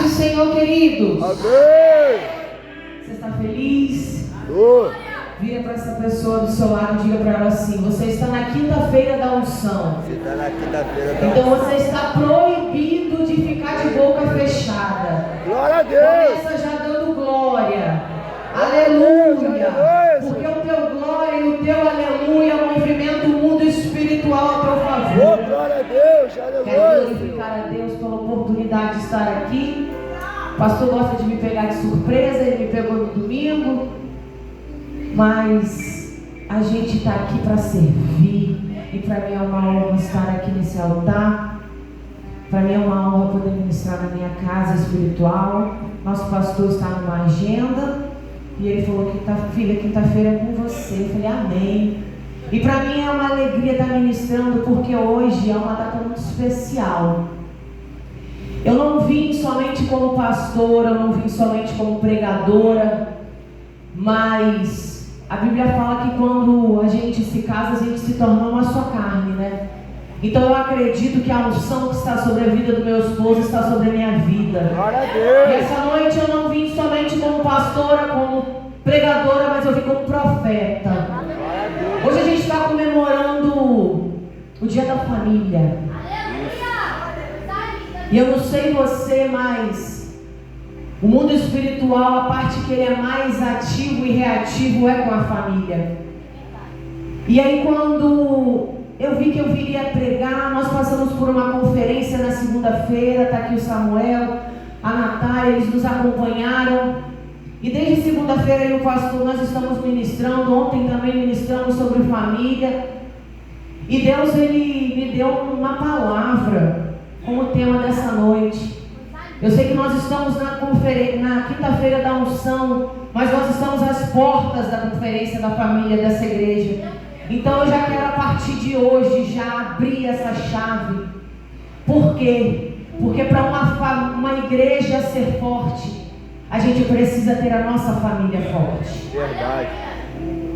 do Senhor, queridos. Amém. Você está feliz? Tô. Vira para essa pessoa do seu lado e diga para ela assim: você está na quinta-feira da unção. Você está na quinta-feira da Então você está proibido de ficar de boca fechada. Glória a Deus. Começa já dando glória. Glória a Deus, Aleluia. aleluia. Porque o teu glória e o teu aleluia movimenta o mundo espiritual a teu favor. Oh, glória a Deus, Quero aleluia. glorificar a Deus pela oportunidade de estar aqui. O pastor gosta de me pegar de surpresa, ele me pegou no domingo. Mas a gente está aqui para servir. E para mim é uma honra estar aqui nesse altar. Para mim é uma honra poder ministrar na minha casa espiritual. Nosso pastor está numa agenda. E ele falou: filha, quinta-feira é com você. Eu falei: amém. E para mim é uma alegria estar ministrando, porque hoje é uma data muito especial. Eu não vim somente como pastora, eu não vim somente como pregadora, mas a Bíblia fala que quando a gente se casa, a gente se torna uma só carne, né? Então eu acredito que a unção que está sobre a vida do meu esposo está sobre a minha vida. Glória a Deus. E essa noite eu não vim somente como pastora, como pregadora, mas eu vim como profeta. Hoje a gente está comemorando o Dia da Família. E eu não sei você, mas o mundo espiritual, a parte que ele é mais ativo e reativo é com a família. E aí quando eu vi que eu viria pregar, nós passamos por uma conferência na segunda-feira, está aqui o Samuel, a Natália, eles nos acompanharam. E desde segunda-feira eu e o pastor nós estamos ministrando, ontem também ministramos sobre família. E Deus ele me deu uma palavra como tema dessa noite. Eu sei que nós estamos na quinta-feira da unção, mas nós estamos às portas da conferência da família dessa igreja. Então eu já quero a partir de hoje já abrir essa chave. Por quê? Porque para uma igreja ser forte, a gente precisa ter a nossa família forte. Verdade.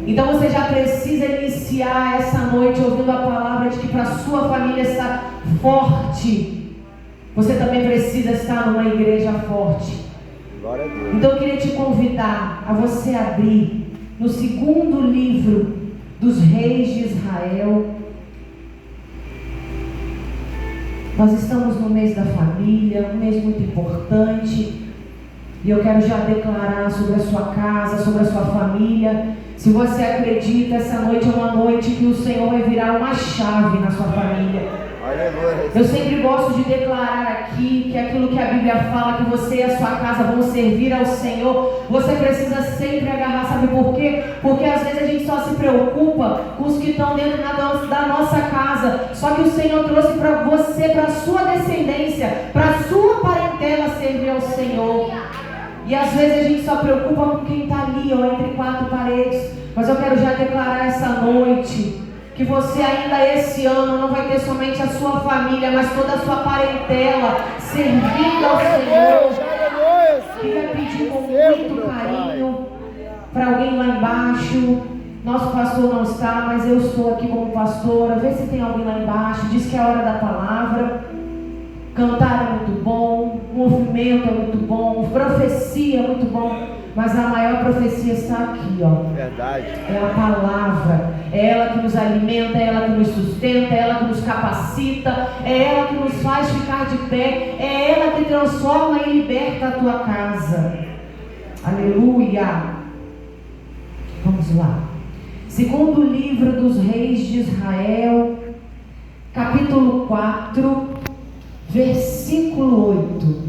Então você já precisa iniciar essa noite ouvindo a palavra de que para a sua família estar forte, você também precisa estar numa igreja forte. Glória a Deus. Então eu queria te convidar a você abrir no segundo livro dos reis de Israel. Nós estamos no mês da família, um mês muito importante. E eu quero já declarar sobre a sua casa, sobre a sua família. Se você acredita, essa noite é uma noite que o Senhor vai virar uma chave na sua família. Aleluia. Eu sempre gosto de declarar aqui que aquilo que a Bíblia fala, que você e a sua casa vão servir ao Senhor, você precisa sempre agarrar. Sabe por quê? Porque às vezes a gente só se preocupa com os que estão dentro da nossa casa. Só que o Senhor trouxe para você, para a sua descendência, para a sua parentela servir ao Senhor. E às vezes a gente só preocupa com quem está ali, ó, entre quatro paredes. Mas eu quero já declarar essa noite que você ainda esse ano não vai ter somente a sua família, mas toda a sua parentela servindo ao Senhor. Queria pedir com muito carinho para alguém lá embaixo. Nosso pastor não está, mas eu estou aqui como pastora. Vê se tem alguém lá embaixo. Diz que é a hora da palavra. Cantar é muito bom, movimento é muito bom, profecia é muito bom, mas a maior profecia está aqui, ó. Verdade. É a palavra, é ela que nos alimenta, é ela que nos sustenta, é ela que nos capacita, é ela que nos faz ficar de pé, é ela que transforma e liberta a tua casa. Aleluia. Vamos lá. Segundo livro dos reis de Israel, capítulo 4, versículo 8.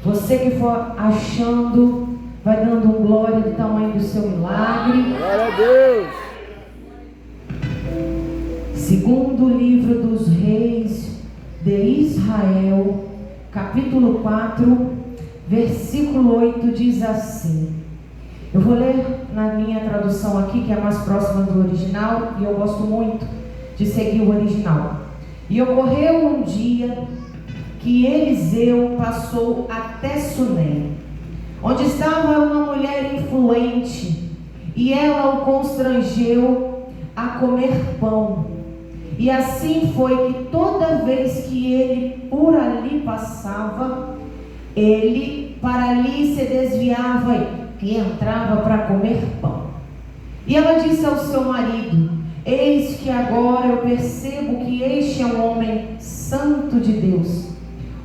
Você que for achando, vai dando um glória do tamanho do seu milagre. Glória a Deus. Segundo livro dos reis de Israel, capítulo 4, versículo 8 diz assim. Eu vou ler na minha tradução aqui, que é mais próxima do original, e eu gosto muito de seguir o original. E ocorreu um dia que Eliseu passou até Sunem, onde estava uma mulher influente, e ela o constrangeu a comer pão. E assim foi que toda vez que ele por ali passava, ele para ali se desviava e entrava para comer pão. E ela disse ao seu marido: eis que agora eu percebo que este é um homem santo de Deus,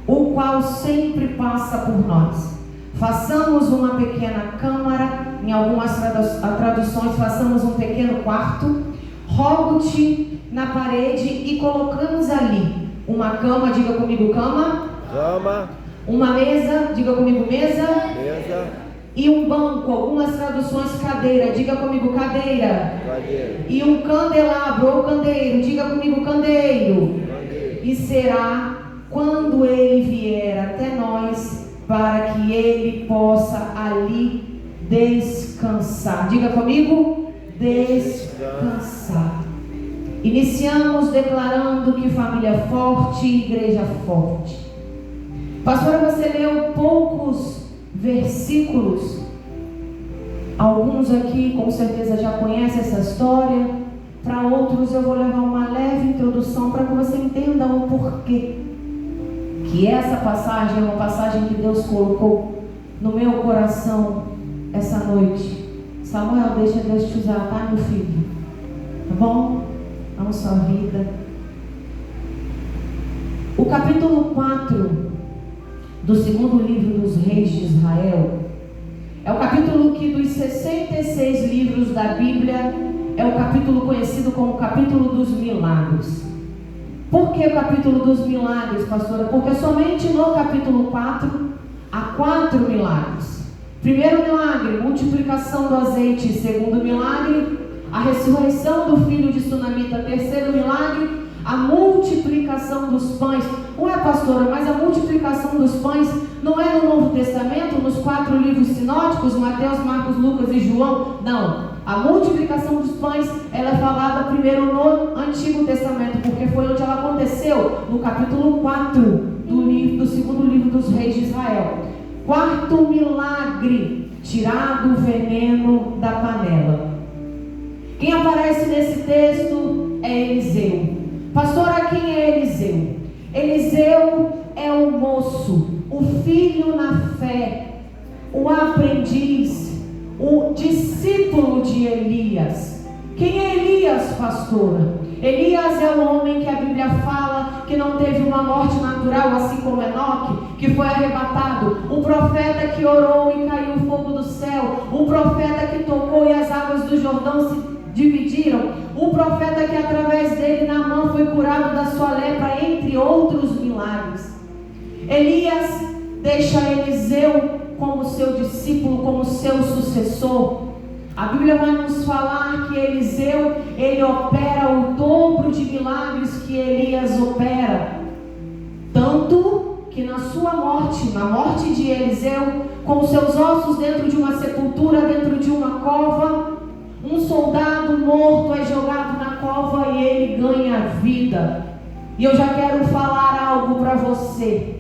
o qual sempre passa por nós. Façamos uma pequena câmara, em algumas traduções, façamos um pequeno quarto, rogo-te na parede e colocamos ali uma cama, diga comigo cama, Cama. uma mesa, diga comigo mesa, Mesa. e um banco, algumas traduções cadeira, diga comigo cadeira, Cadeira. e um candelabro ou candeiro, diga comigo candeiro. Cadeira. E será quando ele vier até nós, para que ele possa ali descansar. Diga comigo, descansar. Iniciamos declarando que família forte e igreja forte. Pastora, você leu poucos versículos. Alguns aqui com certeza já conhecem essa história. Para outros eu vou levar uma leve introdução para que você entenda o porquê que essa passagem é uma passagem que Deus colocou no meu coração essa noite. Samuel, deixa Deus te usar, tá, meu filho? Tá bom? Amo sua vida. O capítulo 4 do segundo livro dos reis de Israel é o capítulo que dos 66 livros da Bíblia é o capítulo conhecido como o capítulo dos milagres. Por que o capítulo dos milagres, pastora? Porque somente no capítulo 4 há 4 milagres. Primeiro milagre, multiplicação do azeite. Segundo milagre, a ressurreição do filho de Sunamita. Terceiro milagre, a multiplicação dos pães. Ué, pastora, mas a multiplicação dos pães não é no Novo Testamento, nos 4 livros sinóticos, Mateus, Marcos, Lucas e João? Não. A multiplicação dos pães, ela é falada primeiro no Antigo Testamento, porque foi onde ela aconteceu, no capítulo 4 do segundo livro dos reis de Israel. Quarto milagre, tirado o veneno da panela. Quem aparece nesse texto é Eliseu. Pastora, quem é Eliseu? Eliseu é o moço, o filho na fé, o aprendiz, o discípulo de Elias. Quem é Elias, pastora? Elias é o homem que a Bíblia fala que não teve uma morte natural, assim como Enoque, que foi arrebatado. O profeta que orou e caiu o fogo do céu. O profeta que tocou e as águas do Jordão se dividiram. O profeta que através dele Naamã foi curado da sua lepra, entre outros milagres. Elias deixa Eliseu como seu discípulo, como seu sucessor. A Bíblia vai nos falar que Eliseu, ele opera o dobro de milagres que Elias opera. Tanto que na sua morte, na morte de Eliseu, com seus ossos dentro de uma sepultura, dentro de uma cova, um soldado morto é jogado na cova e ele ganha vida. E eu já quero falar algo para você.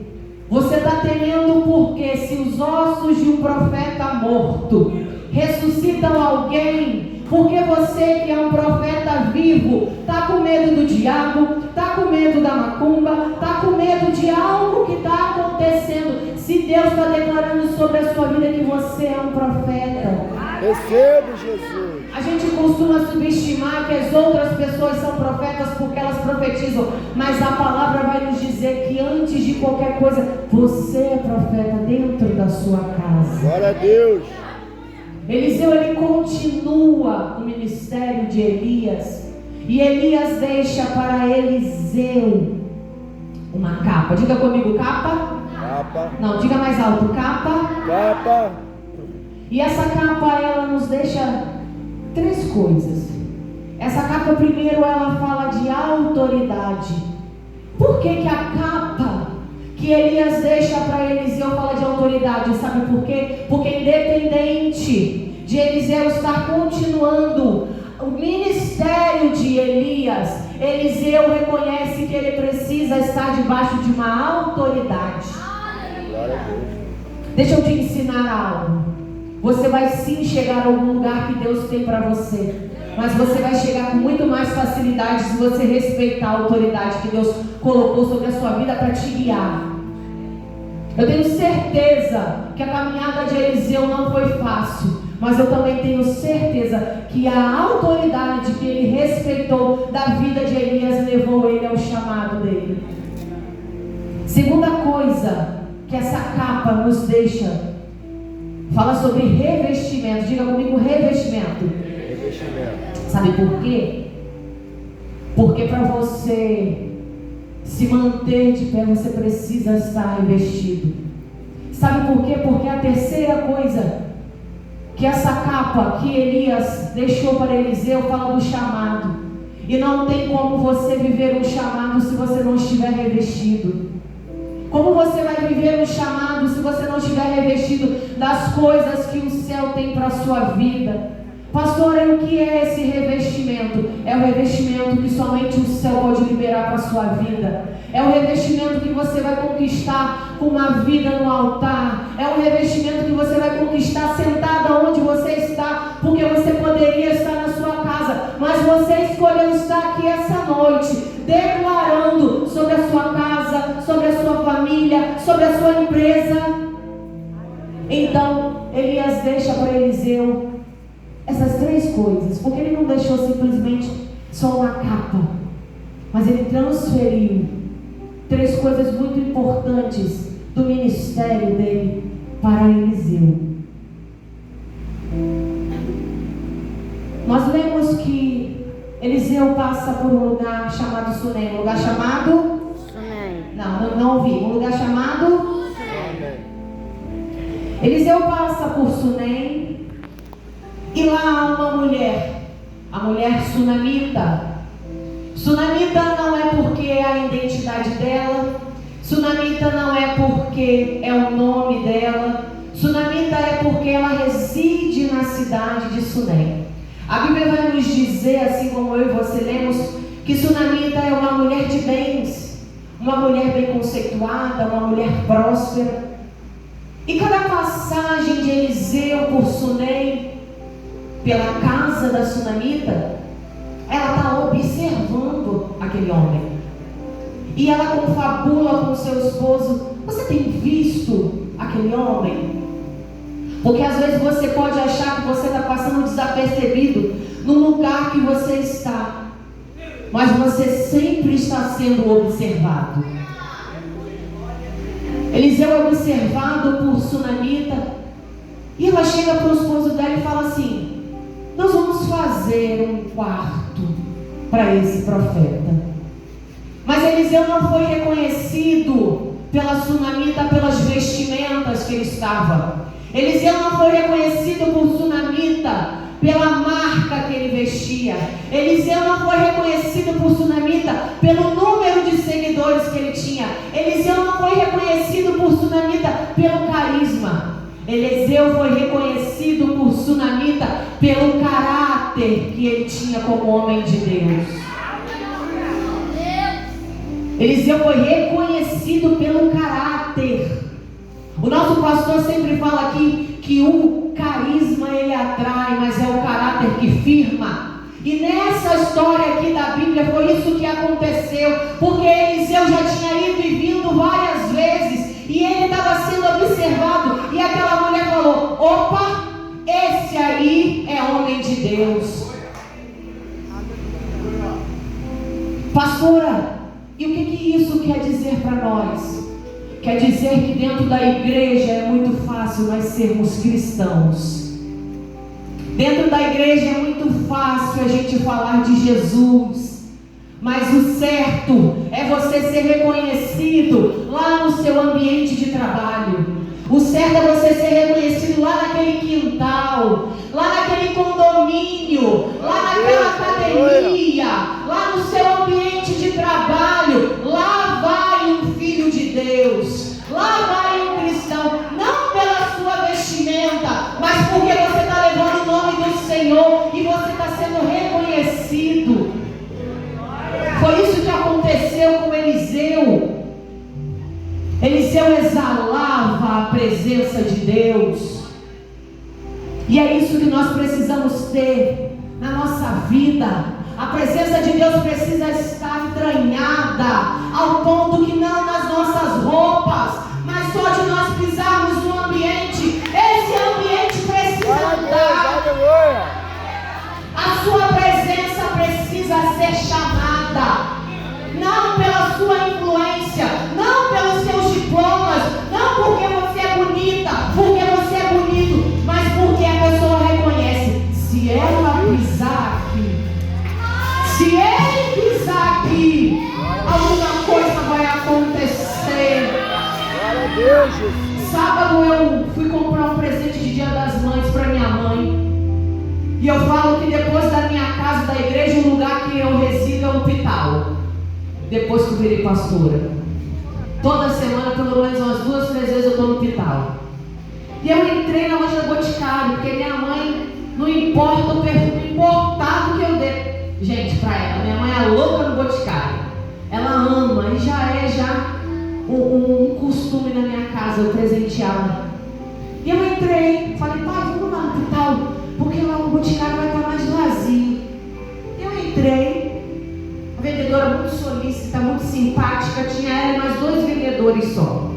Você está temendo porque se os ossos de um profeta morto ressuscitam alguém, porque você que é um profeta vivo está com medo do diabo, está com medo da macumba, está com medo de algo que está acontecendo. Se Deus está declarando sobre a sua vida que você é um profeta, Recebo, Jesus. a gente costuma subestimar que as outras pessoas são profetas porque elas profetizam, mas a palavra vai nos dizer que antes de qualquer coisa, você é profeta dentro da sua casa. Glória a Deus. Eliseu, ele continua o ministério de Elias, e Elias deixa para Eliseu uma capa. Diga comigo, capa. Capa. Não, diga mais alto, capa. Capa. E essa capa, ela nos deixa 3 coisas. Essa capa, primeiro, ela fala de autoridade. Por que que a capa que Elias deixa para Eliseu fala de autoridade? Sabe por quê? Porque independente de Eliseu estar continuando o ministério de Elias, Eliseu reconhece que ele precisa estar debaixo de uma autoridade. Glória a Deus. Deixa eu te ensinar algo. Você vai sim chegar a algum lugar que Deus tem para você, mas você vai chegar com muito mais facilidade se você respeitar a autoridade que Deus colocou sobre a sua vida para te guiar. Eu tenho certeza que a caminhada de Eliseu não foi fácil, mas eu também tenho certeza que a autoridade que ele respeitou da vida de Elias levou ele ao chamado dele. Segunda coisa que essa capa nos deixa, fala sobre revestimento. Diga comigo, revestimento. Revestimento. Sabe por quê? Porque para você se manter de pé, você precisa estar revestido. Sabe por quê? Porque a terceira coisa que essa capa que Elias deixou para Eliseu fala do chamado. E não tem como você viver um chamado se você não estiver revestido. Como você vai viver um chamado se você não estiver revestido das coisas que o céu tem para a sua vida? Pastora, o que é esse revestimento? É o revestimento que somente o céu pode liberar para a sua vida. É o revestimento que você vai conquistar com uma vida no altar. É o revestimento que você vai conquistar sentado onde você está, porque você poderia estar na sua casa, mas você escolheu estar aqui essa noite, declarando sobre a sua casa, sobre a sua família, sobre a sua empresa. Então, Elias deixa para Eliseu essas três coisas, porque ele não deixou simplesmente só uma capa, mas ele transferiu três coisas muito importantes do ministério dele para Eliseu. Nós lemos que Eliseu passa por um lugar chamado Sunem. Um lugar chamado? Sunem. Não ouvi. Um lugar chamado? Sunem. Eliseu passa por Sunem. E lá há uma mulher, a mulher sunamita. Sunamita não é porque é a identidade dela, sunamita não é porque é o nome dela, sunamita é porque ela reside na cidade de Sunem. A Bíblia vai nos dizer, assim como eu e você lemos, que sunamita é uma mulher de bens, uma mulher bem conceituada, uma mulher próspera. E cada passagem de Eliseu por Sunem, pela casa da sunamita, ela está observando aquele homem. E ela confabula com seu esposo: você tem visto aquele homem? Porque às vezes você pode achar que você está passando desapercebido no lugar que você está, mas você sempre está sendo observado. Eliseu é observado por sunamita, e ela chega para o esposo dela e fala assim: nós vamos fazer um quarto para esse profeta. Mas Eliseu não foi reconhecido pela sunamita pelas vestimentas que ele estava. Eliseu não foi reconhecido por sunamita pela marca que ele vestia. Eliseu não foi reconhecido por sunamita pelo número de seguidores que ele tinha. Eliseu não foi reconhecido por sunamita pelo carisma. Eliseu foi reconhecido por sunamita pelo caráter que ele tinha como homem de Deus. Eliseu foi reconhecido pelo caráter. O nosso pastor sempre fala aqui que o carisma ele atrai, mas é o caráter que firma. E nessa história aqui da Bíblia foi isso que aconteceu, porque Eliseu já tinha ido e vindo várias vezes, e ele estava sendo observado, e aquela mulher falou: opa, esse aí é homem de Deus. Pastora, e o que isso quer dizer para nós? Quer dizer que dentro da igreja é muito fácil nós sermos cristãos. Dentro da igreja é muito fácil a gente falar de Jesus. Mas o certo é você ser reconhecido lá no seu ambiente de trabalho. O certo é você ser reconhecido lá naquele quintal, lá naquele condomínio, lá naquela academia, lá no seu ambiente de trabalho. Lá vai um filho de Deus, lá vai um cristão, não pela sua vestimenta, mas porque você está levando o nome do Senhor e você está sendo reconhecido. Foi isso que aconteceu com Eliseu. Eliseu exalava a presença de Deus. E é isso que nós precisamos ter na nossa vida. A presença de Deus precisa estar entranhada ao ponto que não nas nossas roupas, mas só de sábado eu fui comprar um presente de Dia das Mães para minha mãe. E eu falo que depois da minha casa, da igreja, o lugar que eu resido é um hospital. Depois que eu virei pastora, toda semana, pelo menos umas 2, 3 vezes eu estou no hospital. E eu entrei na loja da Boticário, porque minha mãe, não importa o perfume importado que eu dê, gente, para ela, minha mãe é louca no Boticário. Ela ama, e já é um costume na minha casa eu presenteá-la. E eu entrei, falei, pai, vamos lá no hospital, porque lá o Boticário vai estar mais vazio. Eu entrei. A vendedora muito solícita, muito simpática, tinha ela e mais 2 vendedores só.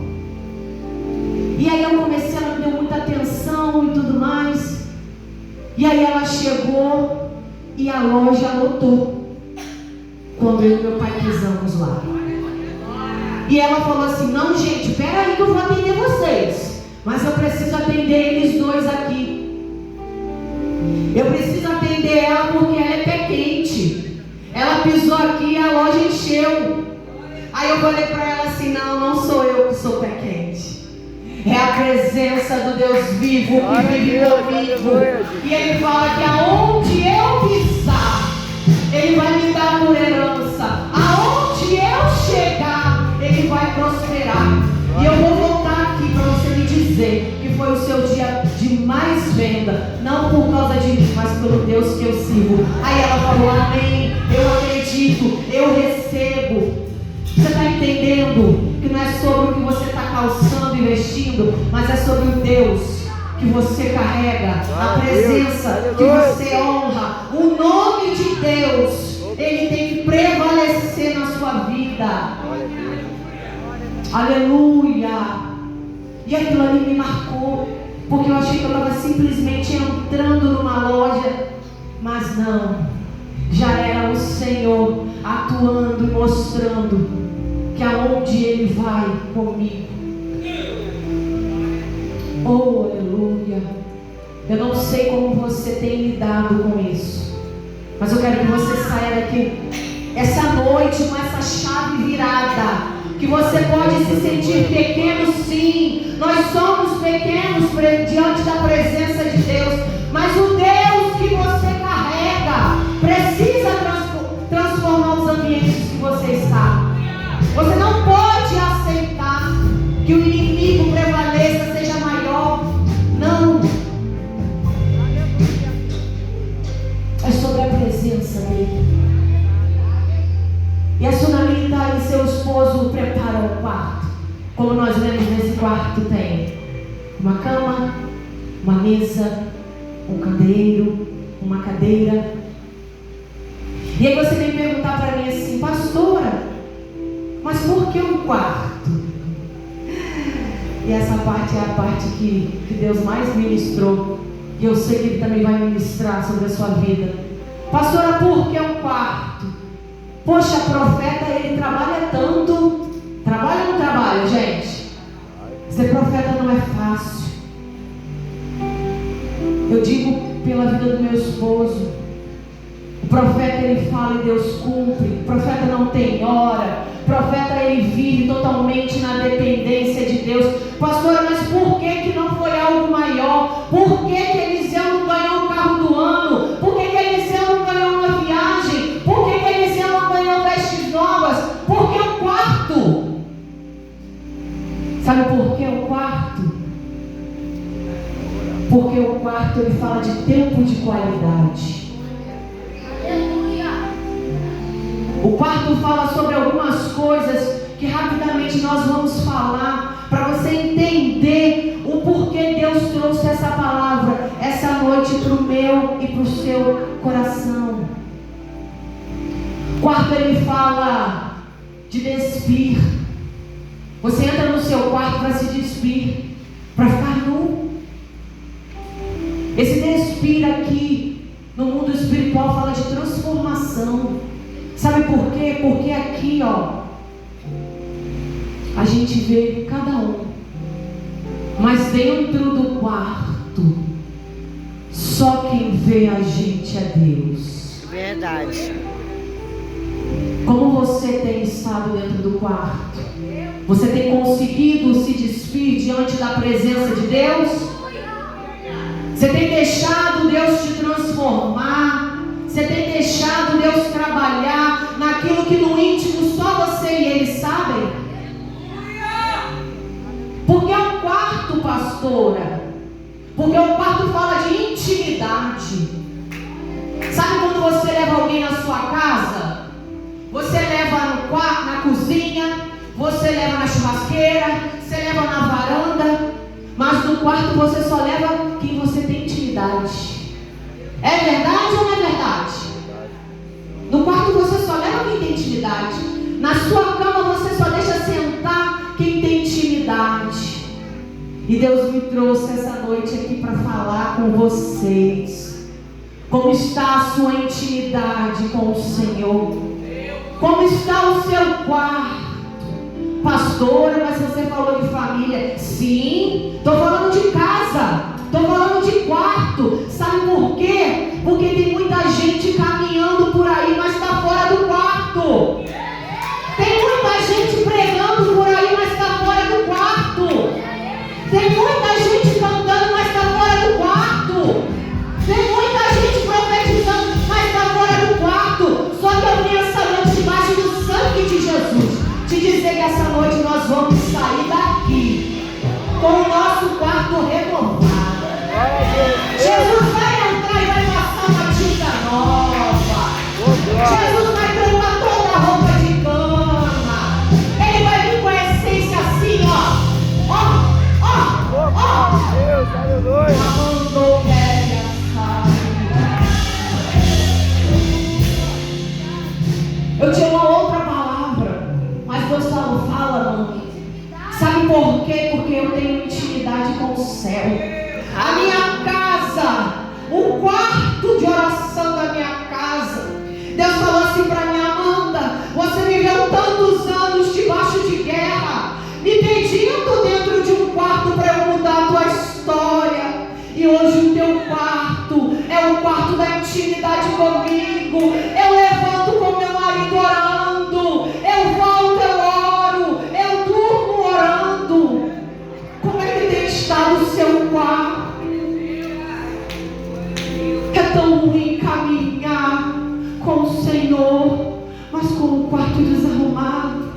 E aí eu comecei, ela me deu muita atenção e tudo mais. E aí ela chegou e a loja lotou. Quando eu e meu pai pisamos lá. E ela falou assim, não gente, peraí que eu vou atender vocês. Mas eu preciso atender eles 2 aqui. Eu preciso atender ela porque ela é pé quente. Ela pisou aqui e a loja encheu. Aí eu falei para ela assim, não sou eu que sou pé quente. É a presença do Deus vivo que vive comigo. E Ele fala que aonde eu pisar, Ele vai me dar por herança. Aonde eu chegar, Ele vai prosperar. E eu vou voltar aqui para você me dizer que foi o seu dia de mais venda, não por causa de mim, mas pelo Deus que eu sirvo. Aí ela falou, amém, eu acredito, eu recebo. Você está entendendo que não é sobre o que você está calçando e vestindo, mas é sobre o Deus que você carrega, a presença que você honra, o nome de Deus, Ele tem que prevalecer na sua vida. Aleluia. E aquilo ali me marcou, porque eu achei que eu estava simplesmente entrando numa loja, mas não, já era o Senhor atuando e mostrando que aonde Ele vai comigo. Oh, aleluia. Eu não sei como você tem lidado com isso, mas eu quero que você saia daqui essa noite com essa chave virada. Que você pode se sentir pequeno, sim. Nós somos pequenos diante da presença de Deus. Mas o Deus que você carrega precisa transformar os ambientes que você está. Você não pode aceitar que o inimigo prevaleça, seja maior. Não. É sobre a presença dele. E a Sunamita e seu esposo preparam o quarto. Como nós vemos nesse quarto, tem uma cama, uma mesa, um candeeiro, uma cadeira. E aí você vem perguntar para mim assim, pastora, mas por que um quarto? E essa parte é a parte que Deus mais ministrou. E eu sei que Ele também vai ministrar sobre a sua vida. Pastora, por que um quarto? Poxa, profeta, ele trabalha tanto. Trabalha ou não trabalha, gente? Ser profeta não é fácil. Eu digo pela vida do meu esposo. O profeta, ele fala e Deus cumpre. O profeta não tem hora. O profeta, ele vive totalmente na dependência de Deus. Pastora, mas por que não foi algo maior? Por que Eliseu não ganhou o carro do ano? Por que Eliseu não ganhou uma viagem? Por que Eliseu não ganhou vestes novas? Por que o quarto? Sabe por que o quarto? Porque o quarto, ele fala de tempo de qualidade. O quarto fala sobre algumas coisas que rapidamente nós vamos falar, para você entender o porquê Deus trouxe essa palavra essa noite para o meu e para o seu coração. O quarto, ele fala de despir. Você entra no seu quarto para se despir, para ficar nu. Esse despir aqui no mundo espiritual fala de transformação. Sabe por quê? Porque aqui, ó, a gente vê cada um, mas dentro do quarto, só quem vê a gente é Deus. Verdade. Como você tem estado dentro do quarto? Você tem conseguido se despir diante da presença de Deus? Você tem deixado Deus te transformar? Você tem deixado Deus trabalhar naquilo que no íntimo só você e Ele sabem? Porque é um quarto, pastora. Porque o quarto fala de intimidade. Sabe quando você leva alguém na sua casa? Você leva no quarto, na cozinha, você leva na churrasqueira, você leva na varanda, mas no quarto você só leva quem você tem intimidade. É verdade ou não é verdade? No quarto você só leva quem tem intimidade. Na sua cama você só deixa sentar quem tem intimidade. E Deus me trouxe essa noite aqui para falar com vocês. Como está a sua intimidade com o Senhor? Como está o seu quarto? Pastora, mas você falou de família. Sim, estou falando de casa. Estou falando de quarto. Sabe por quê? Porque tem muita gente caminhando por aí, mas está fora do quarto. Tem muita gente pregando por aí, mas está fora do quarto. Tem muita gente cantando, mas está fora do quarto. Tem muita gente profetizando, mas está fora do quarto. Só que eu vim essa noite debaixo do sangue de Jesus te dizer que essa noite nós vamos sair daqui com o nosso quarto renovado. Jesus vai entrar e vai passar uma tinta nova. Jesus vai trocar toda a roupa de cama. Ele vai vir com a essência assim, ó. Deus, aleluia. Mandou velha sair. Eu tinha uma outra palavra, mas Deus falou, fala, mãe. Sabe por quê? Porque eu tenho intimidade com o céu. A minha casa, o quarto de oração da minha casa. Deus falou assim para mim, Amanda, você viveu tantos anos debaixo de guerra, me pedindo dentro de um quarto para eu mudar a tua história. E hoje o teu quarto é o quarto da intimidade comigo. Eu levanto com meu marido orando, eu volto, eu oro, eu durmo orando. Como é que tem estado o seu quarto? É tão ruim caminhar com o Senhor, mas com o quarto desarrumado.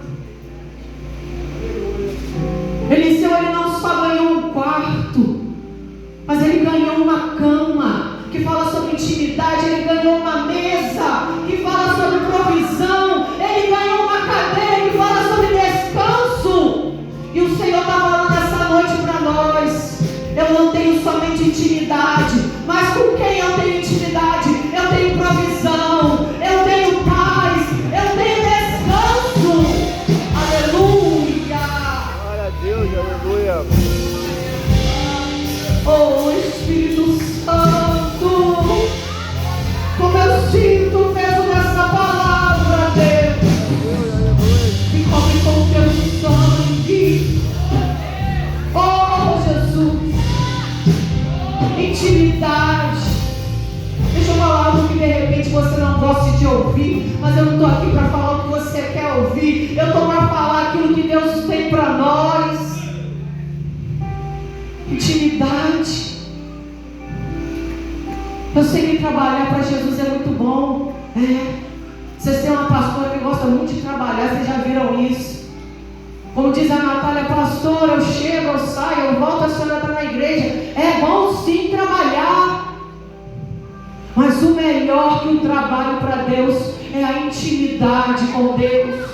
Eliseu, ele não só ganhou um quarto, mas ele ganhou uma cama que fala sobre intimidade. Ele ganhou uma mesa que fala sobre provisão. Ele ganhou uma cadeira que fala sobre descanso. E o Senhor está falando essa noite para nós. Eu não tenho somente intimidade, mas com quem eu tenho intimidade? Eu tenho provisão, eu tenho paz, eu tenho descanso. Aleluia. Glória a Deus, aleluia. Oh Espírito Santo, como eu sinto o peso dessa palavra, Deus. Me cobre com o teu sangue. Oh Jesus, intimidade. Deixa eu falar algo que de repente você não gosta de ouvir, mas eu não estou aqui para falar o que você quer ouvir. Eu estou para falar aquilo que Deus tem para nós. Intimidade. Eu sei que trabalhar para Jesus é muito bom. Vocês têm uma pastora que gosta muito de trabalhar, vocês já viram isso. Como diz a Natália, pastora, eu chego, eu saio, eu volto, a senhora está na igreja. É bom sim trabalhar, mas o melhor que o trabalho para Deus é a intimidade com Deus.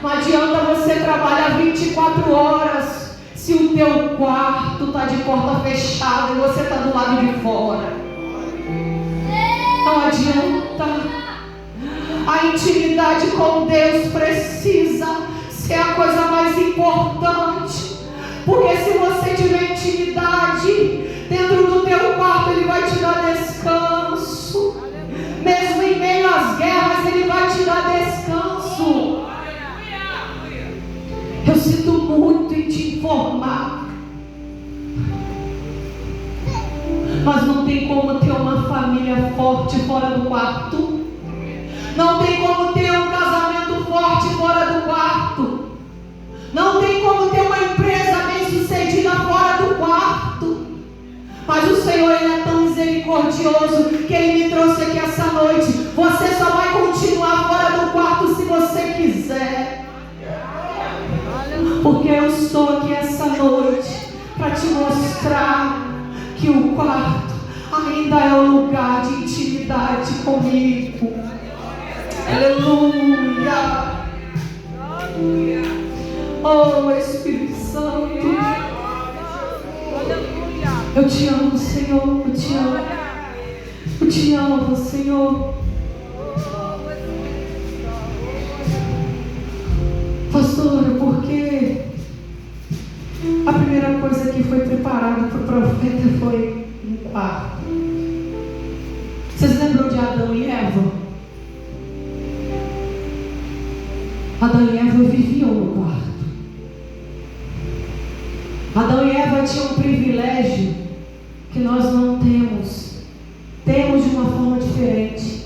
Não adianta você trabalhar 24 horas se o teu quarto está de porta fechada e você está do lado de fora. Não adianta. A intimidade com Deus precisa ser a coisa mais importante. Porque se você tiver intimidade dentro do teu quarto, Ele vai te dar descanso. Mesmo em meio às guerras, Ele vai te dar descanso. Eu sinto muito em te informar, mas não tem como ter uma família forte fora do quarto. Não tem como ter um casamento forte fora do quarto. Não tem como ter uma empresa bem-sucedida fora do quarto. Mas o Senhor, Ele é tão misericordioso que Ele me trouxe aqui essa noite. Você só vai continuar fora do quarto se você quiser. Porque eu estou aqui essa noite para te mostrar que o quarto ainda é um lugar de intimidade comigo. Aleluia. Oh, Espírito Santo, eu te amo, Senhor, eu te amo. Eu te amo, Senhor. Pastora, porque a primeira coisa que foi preparada para o profeta foi um quarto. Vocês lembram de Adão e Eva? Adão e Eva viviam no quarto. Adão e Eva tinham um privilégio que nós não temos. Temos de uma forma diferente.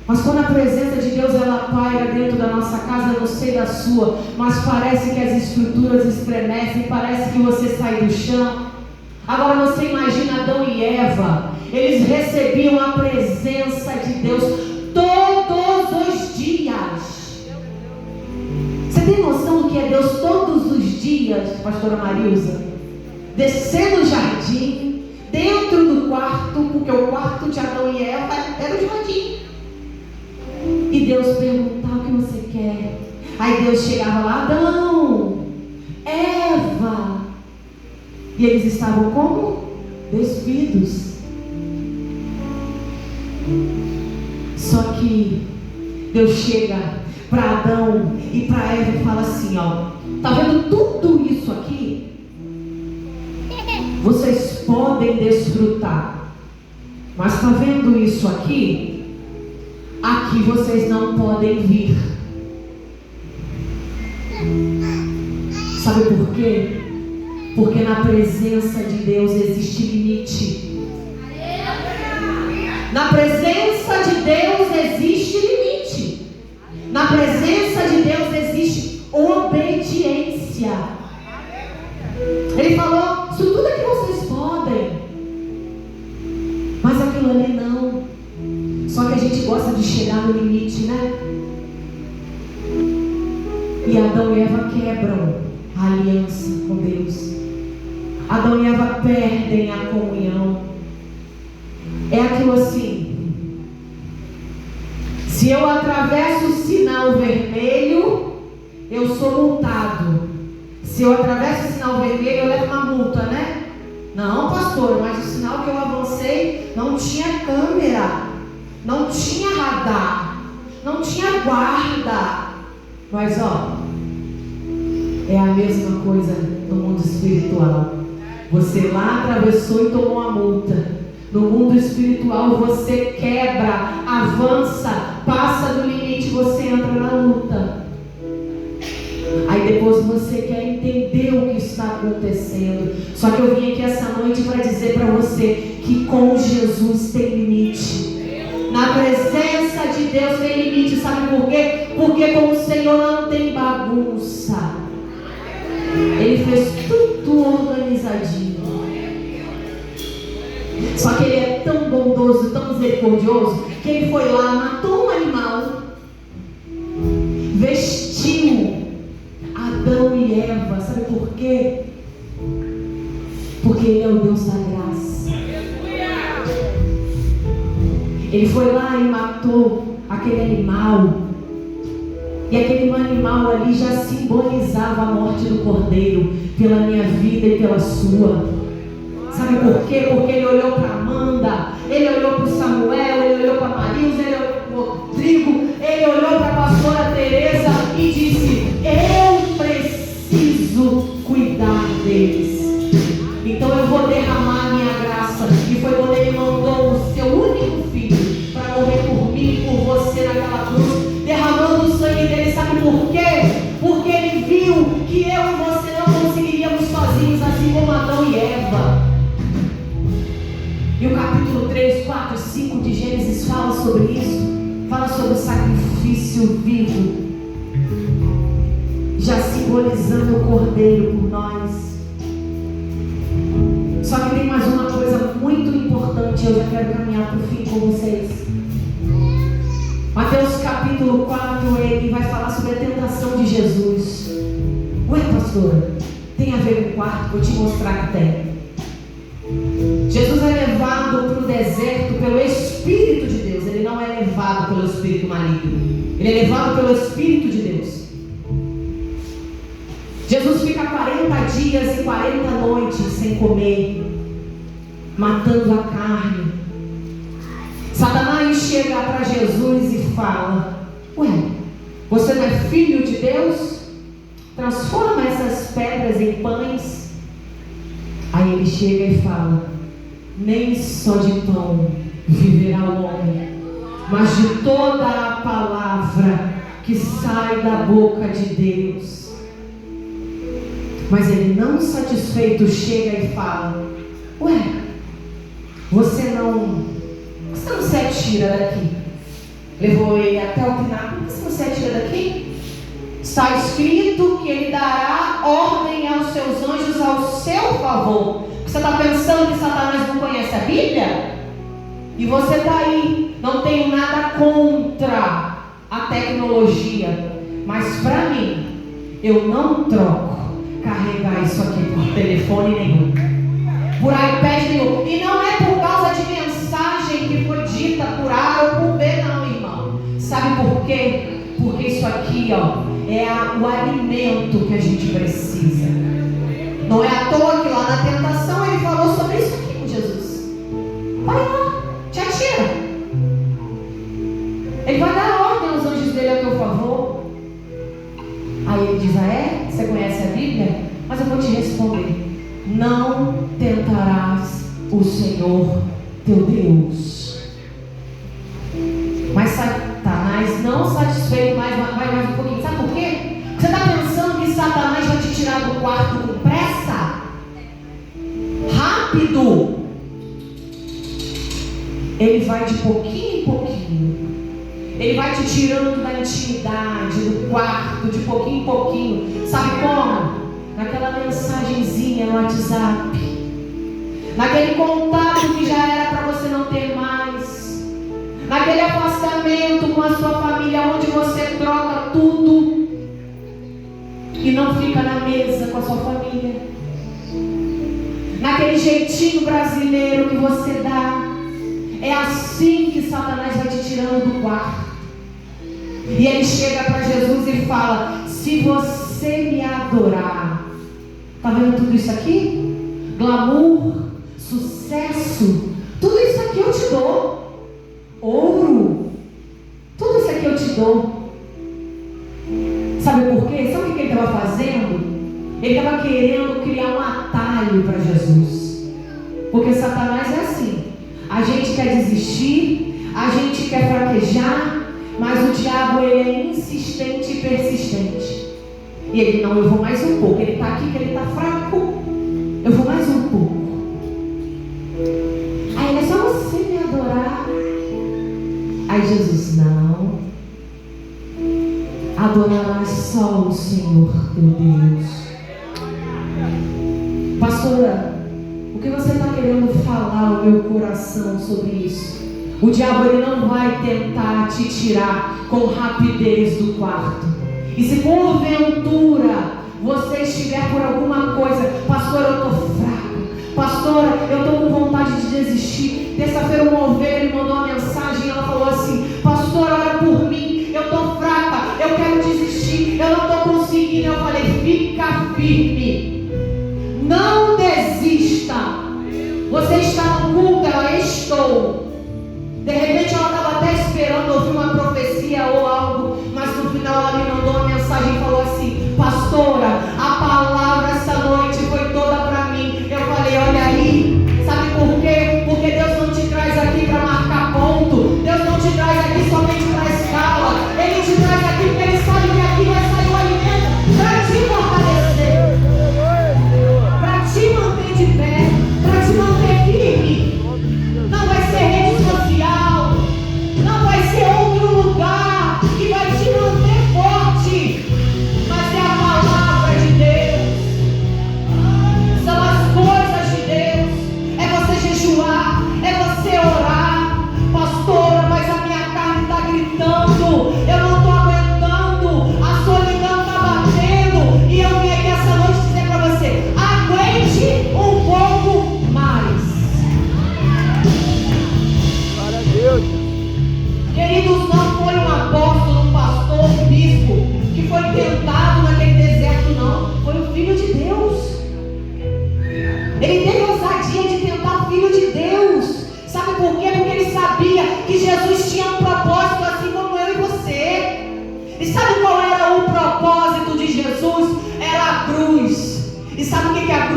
Mas quando a presença de Deus ela paira dentro da nossa casa, eu não sei da sua, mas parece que as estruturas estremecem, parece que você sai do chão. Agora você imagina Adão e Eva, eles recebiam a presença de Deus todos os dias. Você tem noção do que é Deus todos os dias, pastora Marilza? Descendo o jardim, dentro do quarto, porque o quarto de Adão e Eva era o jardim. E Deus perguntava o que você quer. Aí Deus chegava lá, Adão, Eva. E eles estavam como? Despidos. Só que Deus chega para Adão e para Eva e fala assim, ó, tá vendo tudo isso aqui? Vocês podem desfrutar. Mas tá vendo isso aqui? Aqui vocês não podem vir. Sabe por quê? Porque na presença de Deus existe limite. Na presença de Deus existe limite. Na presença de Deus existe obediência. Ele falou, isso tudo é que vocês podem. Mas aquilo ali não. Só que a gente gosta de chegar no limite, né? E Adão e Eva quebram a aliança com Deus. Adão e Eva perdem a comunhão. É aquilo assim: se eu atravesso o sinal vermelho, eu sou multado. Se eu atravesso o sinal vermelho, eu levo uma multa, né? Não, pastor, mas o sinal que eu avancei não tinha câmera, não tinha radar, não tinha guarda. Mas ó, é a mesma coisa no mundo espiritual. Você lá atravessou e tomou a multa. No mundo espiritual você quebra, avança, passa do limite, você entra na luta. Aí depois você quer entender o que está acontecendo. Só que eu vim aqui essa noite para dizer para você que com Jesus tem limite. Na presença de Deus tem limite. Sabe por quê? Porque com o Senhor não tem bagunça. Ele fez tudo organizadinho. Só que Ele é tão bondoso, tão misericordioso, que Ele foi lá, matou um animal, vestiu Adão e Eva. Sabe por quê? Porque Ele é o Deus da graça. Ele foi lá e matou aquele animal. E aquele animal ali já simbolizava a morte do Cordeiro pela minha vida e pela sua. Sabe por quê? Porque ele olhou para Amanda, ele olhou para o Samuel, ele olhou para Marisa, ele olhou para o Rodrigo, ele olhou para a pastora Teresa e disse: eu preciso cuidar deles. Então eu vou derramar a minha graça. E foi quando Ele mandou o seu único filho para morrer por mim e por você naquela cruz, derramando o sangue dele. Sabe por quê? Porque Ele viu que eu e você não conseguiríamos sozinhos, assim como Adão e Eva. E o capítulo 3, 4 e 5 de Gênesis fala sobre isso. Fala sobre o sacrifício vivo. já simbolizando o Cordeiro por nós. Só que tem mais uma coisa muito importante, eu já quero caminhar para o fim com vocês. Mateus capítulo 4, ele vai falar sobre a tentação de Jesus. Ué, pastora, tem a ver com o quarto? Vou te mostrar que tem. Jesus é levado para o deserto pelo Espírito de Deus. Ele não é levado pelo Espírito maligno. Ele é levado pelo Espírito de Deus. Jesus fica 40 dias e 40 noites sem comer, matando a carne. Satanás chega para Jesus e fala: ué, você não é filho de Deus? Transforma essas pedras em pães. Aí ele chega e fala: nem só de pão viverá o homem, mas de toda a palavra que sai da boca de Deus. Mas ele, não satisfeito, chega e fala: ué, você não se atira daqui? Levou ele até o pináculo. Por que você não se atira daqui? Está escrito que ele dará ordem aos seus anjos ao seu favor. Você está pensando que Satanás não conhece a Bíblia? E você está aí. Não tenho nada contra a tecnologia, mas para mim, eu não troco carregar isso aqui por telefone nenhum, por iPad nenhum. E não é por causa de mensagem que foi dita por A ou por B, não, irmão. Sabe por quê? Porque isso aqui, ó, é o alimento que a gente precisa. Não é à toa que lá na tentação ele falou sobre isso aqui com Jesus. Vai lá, te atira. Ele vai dar ordem aos anjos dele a teu favor. Aí ele diz: ah, é? Você conhece a Bíblia? Mas eu vou te responder: não tentarás o Senhor teu Deus. Mas Satanás, não satisfeito, vai mais um pouquinho. Sabe por quê? Você está pensando que Satanás vai te tirar do quarto com pressa? Rápido! Ele vai de pouquinho em pouquinho. Ele vai te tirando da intimidade, do quarto, de pouquinho em pouquinho. Sabe como? Naquela mensagenzinha no WhatsApp, naquele contato que já era para você não ter mais, naquele afastamento com a sua família, onde você troca tudo e não fica na mesa com a sua família, naquele jeitinho brasileiro que você dá. É assim que Satanás vai te tirando do quarto. E ele chega para Jesus e fala: se você me adorar, tá vendo tudo isso aqui? Glamour, sucesso, tudo isso aqui eu te dou. Ouro, tudo isso aqui eu te dou. Sabe por quê? Sabe o que ele estava fazendo? Ele estava querendo criar um atalho para Jesus. Porque Satanás é assim: a gente quer desistir, a gente quer fraquejar, mas o diabo, ele é insistente e persistente. E ele: não, eu vou mais um pouco. Ele está aqui que ele está fraco, eu vou mais um pouco. Aí ele: é só você me adorar. Aí Jesus: não, adorarás só o Senhor teu Deus. Pastora, o que você está querendo falar ao meu coração sobre isso? O diabo, ele não vai tentar te tirar com rapidez do quarto. E se porventura você estiver por alguma coisa: pastora, eu estou fraca, pastora, eu estou com vontade de desistir. Terça-feira uma ovelha me mandou uma mensagem e ela falou assim: pastora, ora por mim, eu estou fraca, eu quero desistir, eu não estou conseguindo. Eu falei: fica firme, não desista. Você está no culto? Ela: estou. De repente ela estava até esperando ouvir uma profecia ou algo, mas no final ela me mandou uma mensagem e falou assim: pastora, a palavra essa noite foi toda para mim. Eu falei: olha aí, sabe por quê? Porque Deus não te traz aqui para marcar ponto, Deus não te traz aqui somente para escala, Ele te traz aqui porque Ele sabe que aqui vai sair o alimento para te fortalecer, para te manter de pé, para te manter firme. Não vai ser rede social, não vai ser outro lugar que vai te manter forte, mas é a palavra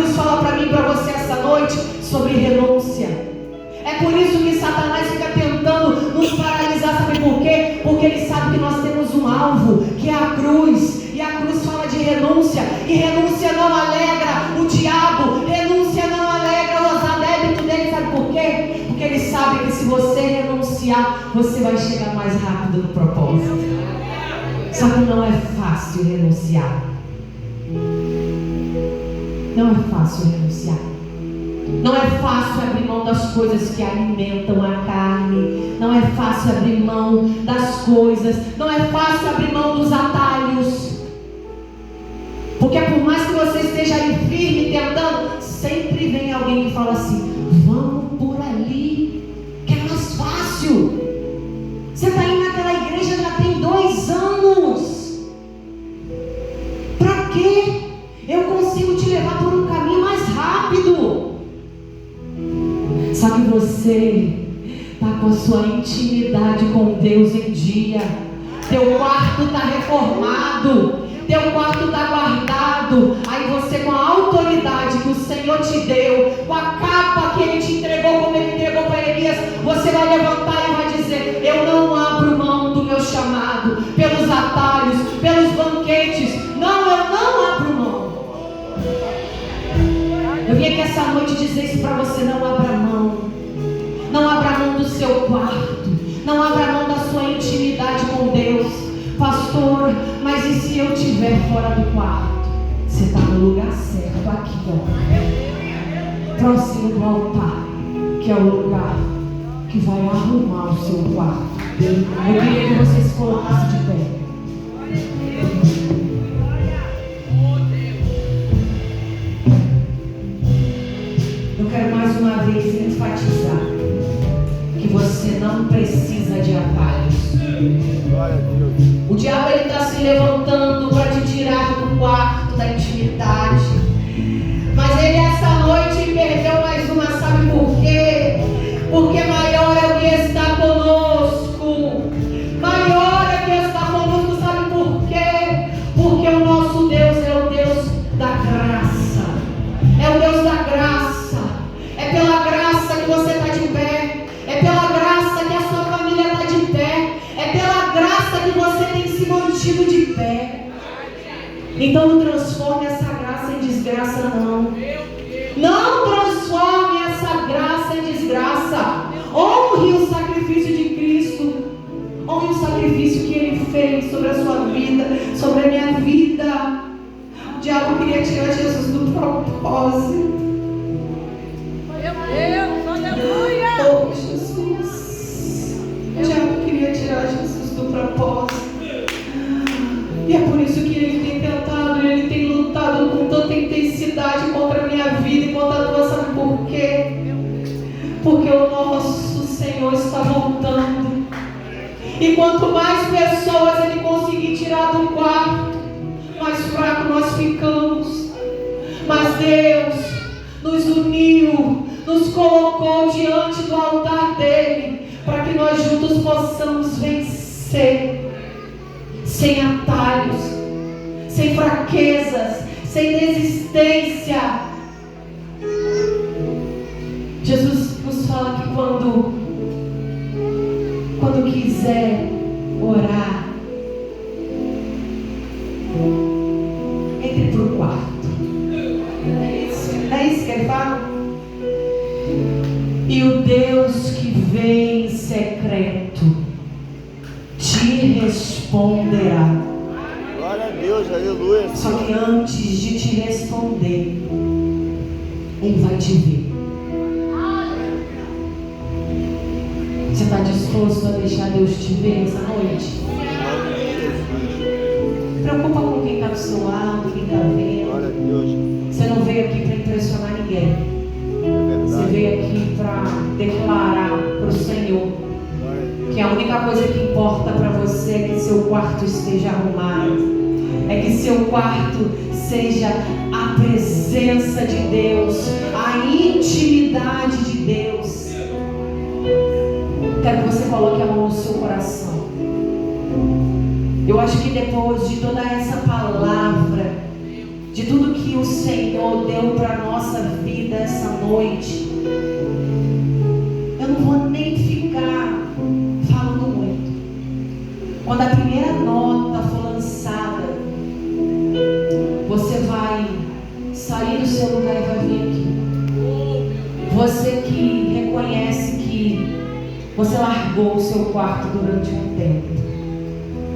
cruz fala para mim e para você essa noite sobre renúncia. É por isso que Satanás fica tentando nos paralisar, sabe por quê? Porque ele sabe que nós temos um alvo, que é a cruz. E a cruz fala de renúncia. E renúncia não alegra o diabo. Renúncia não alegra os adébitos dele. Sabe por quê? Porque ele sabe que se você renunciar, você vai chegar mais rápido no propósito. Só que não é fácil renunciar. Não é fácil renunciar. Não é fácil abrir mão das coisas que alimentam a carne. Não é fácil abrir mão das coisas. Não é fácil abrir mão dos atalhos. Porque por mais que você esteja ali firme, tentando, sempre vem alguém que fala assim: vamos por ali, que é mais fácil. Você está indo naquela igreja já tem 2 anos. Para quê? Eu consigo te levar por um caminho mais rápido. Só que você está com a sua intimidade com Deus em dia. Teu quarto está reformado. Teu quarto está guardado. Aí você, com a autoridade que o Senhor te deu, com a capa que Ele te entregou, como Ele entregou para Elias, você vai levantar e vai dizer: eu não abro mão do meu chamado, pelos atalhos, pelos banquetes. Não, eu não abro mão. Eu vim aqui essa noite dizer isso para você: não abra mão. Não abra mão do seu quarto. Não abra mão da sua intimidade com Deus. Pastor, mas e se eu estiver fora do quarto? Você está no lugar certo, aqui, ó, próximo do altar, que é o lugar que vai arrumar o seu quarto. Eu queria que você se colocasse de pé. Eu quero mais uma vez enfatizar que você não precisa de atalhos. O diabo está se levantando para te tirar do quarto da intimidade. Mas ele essa noite perdeu mais uma, sabe por quê? Porque maior é o que está conosco. Maior é o que está conosco, sabe por quê? Porque o nosso Deus é o Deus da graça. É o Deus da graça. É pela graça que você está de pé. É pela graça que a sua família está de pé. É pela graça que você tem se mantido de pé. Então não transforme essa graça em desgraça, não. Não transforme essa graça em desgraça. Honre o sacrifício de Cristo. Honre o sacrifício que Ele fez sobre a sua vida, sobre a minha vida. O diabo queria tirar Jesus do propósito. Meu Deus, aleluia! Oh, Jesus. O diabo queria tirar Jesus do propósito. E é por isso que ele tem tentado, ele tem lutado com tanta intensidade contra a minha vida e contra a tua. Sabe por quê? Porque o nosso Senhor está voltando. E quanto mais pessoas Ele conseguir tirar do quarto, mais fraco nós ficamos. Mas Deus nos uniu, nos colocou diante do altar dEle, para que nós juntos possamos vencer. Sem atalhos, sem fraquezas, sem desistência. Jesus nos fala que quando quiser orar, entre para o quarto. É isso que Ele fala? E o Deus que vem em secreto te responderá. Glória a Deus, aleluia. Só que antes de te responder, Ele vai te ver. Você está disposto a deixar Deus te ver essa noite? Preocupa com quem está do seu lado, quem está vendo. Glória a Deus. Você não veio aqui para impressionar ninguém. Você veio aqui para declarar para o Senhor que a única coisa que importa para você é que seu quarto esteja arrumado. É que seu quarto seja a presença de Deus, a intimidade de Deus. Quero que você coloque a mão no seu coração. Eu acho que depois de toda essa palavra, de tudo que o Senhor deu para a nossa vida essa noite. Eu não vou nem ficar falando muito. Quando a primeira nota for lançada, você vai sair do seu lugar e vai vir aqui. Você que reconhece que você largou o seu quarto durante um tempo.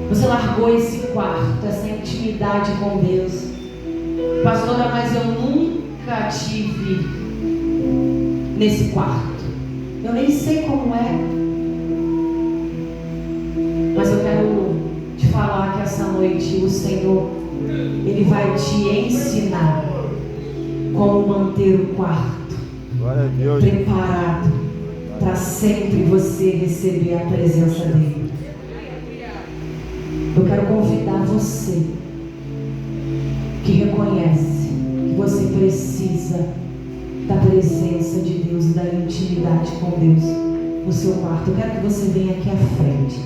Você largou esse quarto, essa intimidade com Deus. Pastora, mas eu nunca tive nesse quarto. Eu nem sei como é. Mas eu quero te falar que essa noite o Senhor, Ele vai te ensinar como manter o quarto preparado para sempre você receber a presença dEle. Eu quero convidar você que reconhece que você precisa da presença de Deus e da intimidade com Deus no seu quarto. Eu quero que você venha aqui à frente.